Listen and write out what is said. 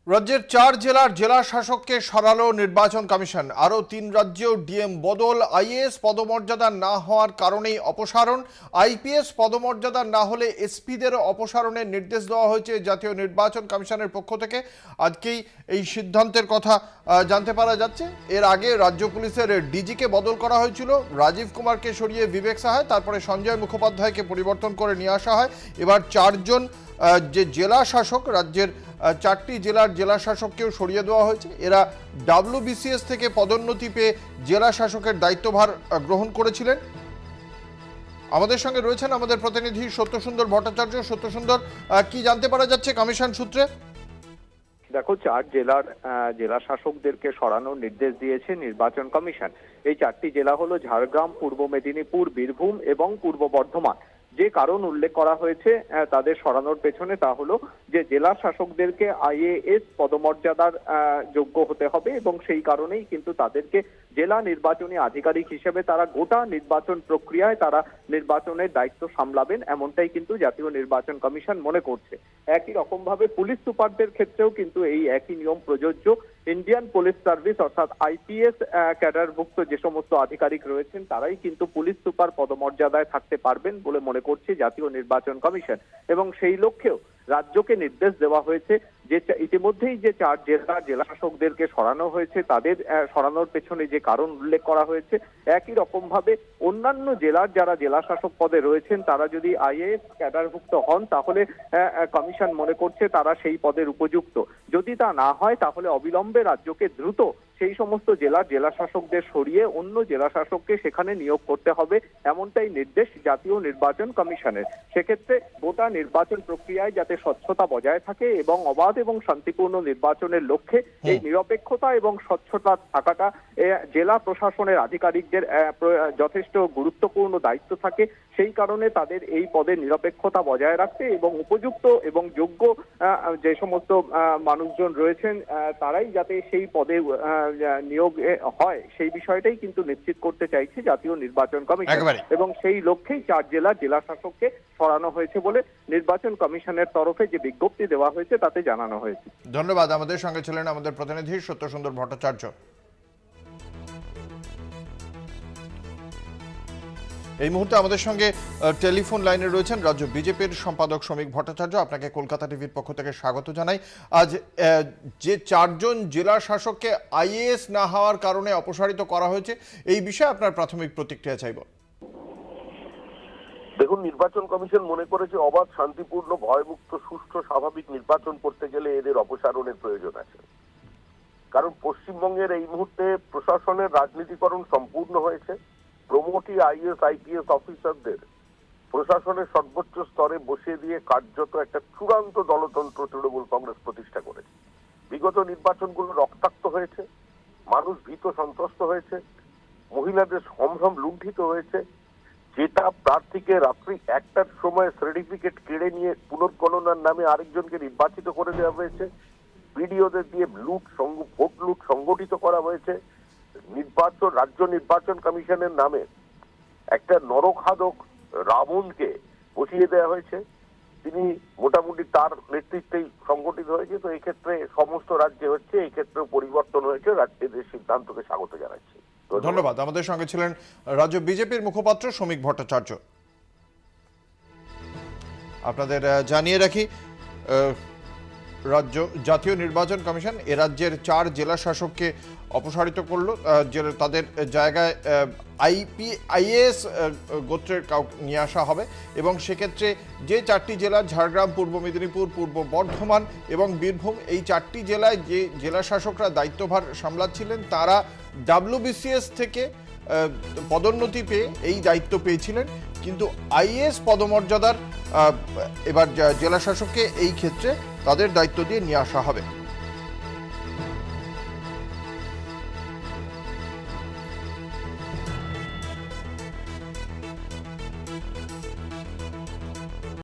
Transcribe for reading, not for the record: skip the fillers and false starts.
রাজ্যের 4 জেলার জেলা শাসককে সরালো নির্বাচন কমিশন। আরও 3 রাজ্যেও ডিএম বদল। আইএএস পদমর্যাদা না হওয়ার কারণেই অপসারণ। আইপিএস পদমর্যাদা না হলে এসপিদেরও অপসারণের নির্দেশ দেওয়া হয়েছে জাতীয় নির্বাচন কমিশনের পক্ষ থেকে। আজকেই এই সিদ্ধান্তের কথা জানতে পারা যাচ্ছে। এর আগে রাজ্য পুলিশের ডিজিকে বদল করা হয়েছিল, রাজীব কুমারকে সরিয়ে বিবেক সাহায়, তারপরে সঞ্জয় মুখোপাধ্যায়কে পরিবর্তন করে নিয়ে আসা হয়। এবার 4 জন যে জেলা শাসক, রাজ্যের 4টি জেলার জেলা শাসককেও সরিয়ে দেওয়া হয়েছে। এরা ডাব্লিউবিসিএস থেকে পদোন্নতি পেয়ে জেলা শাসকের দায়িত্বভার গ্রহণ করেছিলেন। আমাদের সঙ্গে রয়েছেন আমাদের প্রতিনিধি সত্যসুন্দর ভট্টাচার্য। সত্যসুন্দর, কি জানতে পারা যাচ্ছে কমিশন সূত্রে? দেখো, 4 জেলার জেলা শাসকদেরকে সরানোর নির্দেশ দিয়েছে নির্বাচন কমিশন। এই 4টি জেলা হলো ঝাড়গ্রাম, পূর্ব মেদিনীপুর, বীরভূম এবং পূর্ব বর্ধমান। যে কারণ উল্লেখ করা হয়েছে তাদের সরানোর পেছনে তা হলো যে জেলা শাসকদেরকে আইএএস পদমর্যাদার যোগ্য হতে হবে এবং সেই কারণেই কিন্তু তাদেরকে জেলা নির্বাচনী আধিকারিক হিসেবে তারা গোটা নির্বাচন প্রক্রিয়ায় তারা নির্বাচনের দায়িত্ব সামলাবেন, এমনটাই কিন্তু জাতীয় নির্বাচন কমিশন মনে করছে। একই রকম ভাবে পুলিশ সুপারদের ক্ষেত্রেও কিন্তু এই একই নিয়ম প্রযোজ্য। ইন্ডিয়ান পুলিশ সার্ভিস অর্থাৎ আইপিএস ক্যাডারভুক্ত যে সমস্ত আধিকারিক রয়েছেন তারাই কিন্তু পুলিশ সুপার পদমর্যাদায় থাকতে পারবেন বলে মনে করছে জাতীয় নির্বাচন কমিশন। এবং সেই লক্ষ্যেও রাজ্যকে নির্দেশ দেওয়া হয়েছে যে ইতিমধ্যেই যে 4 জেলা শাসকদেরকে সরানো হয়েছে তাদের সরানোর পেছনে যে কারণ উল্লেখ করা হয়েছে, একই রকম ভাবে অন্যান্য জেলার যারা জেলা শাসক পদে রয়েছেন তারা যদি আইএএস ক্যাডারভুক্ত হন তাহলে কমিশন মনে করছে তারা সেই পদের উপযুক্ত। যদি তা না হয় তাহলে অবিলম্বে রাজ্যকে দ্রুত সেই সমস্ত জেলার জেলা শাসকদের সরিয়ে অন্য জেলা শাসককে সেখানে নিয়োগ করতে হবে, এমনটাই নির্দেশ জাতীয় নির্বাচন কমিশনের। সেক্ষেত্রে গোটা নির্বাচন প্রক্রিয়ায় যাতে স্বচ্ছতা বজায় থাকে এবং অবাধ এবং শান্তিপূর্ণ নির্বাচনের লক্ষ্যে এই নিরপেক্ষতা এবং স্বচ্ছতা থাকাটা জেলা প্রশাসনের আধিকারিকদের যথেষ্ট গুরুত্বপূর্ণ দায়িত্ব থাকে। সেই কারণে তাদের এই পদে নিরপেক্ষতা বজায় রাখতে এবং উপযুক্ত এবং যোগ্য যে সমস্ত মানুষজন রয়েছেন তারাই যাতে সেই পদে নিয়োগ হয় সেই বিষয়টাই কিন্তু নিশ্চিত করতে চাইছে জাতীয় নির্বাচন কমিশন। এবং সেই লক্ষ্যেই 4 জেলা জেলা শাসককে সরানো হয়েছে বলে নির্বাচন কমিশনের তরফে যে বিজ্ঞপ্তি দেওয়া হয়েছে তাতে জানানো হয়েছে। ধন্যবাদ। আমাদের সঙ্গে ছিলেন আমাদের প্রতিনিধি সত্যসুন্দর ভট্টাচার্য। এই মুহূর্তে আমাদের সঙ্গে টেলিফোন লাইনে রয়েছেন রাজ্য বিজেপির সম্পাদক শ্রমিক ভট্টাচার্য। আপনাকে কলকাতা টিভির পক্ষ থেকে স্বাগত জানাই। আজ যে 4 জন জেলা শাসককে আইএএস না হওয়ার কারণে অপসারিত করা হয়েছে, এই বিষয়ে আপনার প্রাথমিক প্রতিক্রিয়া চাইব। দেখুন, নির্বাচন কমিশন মনে করেছে অবাধ, শান্তিপূর্ণ, ভয়মুক্ত, সুষ্ঠু, স্বাভাবিক নির্বাচন করতে গেলে এদের অপসারণের প্রয়োজন আছে। কারণ পশ্চিমবঙ্গের এই মুহূর্তে প্রশাসনের রাজনীতিকরণ সম্পূর্ণ হয়েছে। প্রমোটি আইএস আইপিএস অফিসারদের প্রশাসনের সর্বোচ্চ স্তরে বসিয়ে দিয়ে কার্যত একটা চূড়ান্ত দলতন্ত্র তৃণমূল কংগ্রেস প্রতিষ্ঠা করেছে। বিগত নির্বাচনগুলো রক্তাক্ত হয়েছে, মানুষ ভীত সন্ত্রস্ত হয়েছে, মহিলাদের সম্ভ্রম লুণ্ঠিত হয়েছে। যেটা প্রার্থীকে রাত্রি 1টার সময় সার্টিফিকেট কেড়ে নিয়ে পুনর্গণনার নামে আরেকজনকে নির্বাচিত করে দেওয়া হয়েছে, বিডিওদের দিয়ে ভোট লুট সংগঠিত করা হয়েছে। রাজ্য নির্বাচন কমিশনের নামে একটা নরখাদক রাবণকে বসিয়ে দেওয়া হয়েছে, তিনি মোটামুটি তার নেতৃত্বেই সংগঠিত হয়েছে। তো এই ক্ষেত্রে সমস্ত রাজ্যে হচ্ছে, এই ক্ষেত্রে পরিবর্তন হয়েছে, রাজ্যের সিদ্ধান্তকে স্বাগত জানাচ্ছি। ধন্যবাদ। আমাদের সঙ্গে ছিলেন রাজ্য বিজেপির মুখপাত্র শ্রমিক ভট্টাচার্য। আপনাদের জানিয়ে রাখি, জাতীয় নির্বাচন কমিশন এ রাজ্যের 4 জেলা শাসককে অপসারিত করলো। তাদের জায়গায় আইএএস গোত্রের কাউকে নিয়ে আসা হবে এবং সেক্ষেত্রে যে 4টি জেলা ঝাড়গ্রাম, পূর্ব মেদিনীপুর, পূর্ব বর্ধমান এবং বীরভূম, এই 4টি জেলায় যে জেলা শাসকরা দায়িত্বভার সামলাচ্ছিলেন তারা ডাব্লিউবিসিএস থেকে পদোন্নতি পেয়ে এই দায়িত্ব পেয়েছিলেন, কিন্তু আইএএস পদমর্যাদার এবার জেলা শাসককে এই ক্ষেত্রে তাদের দায়িত্ব দিয়ে নিয়ে আসা হবে।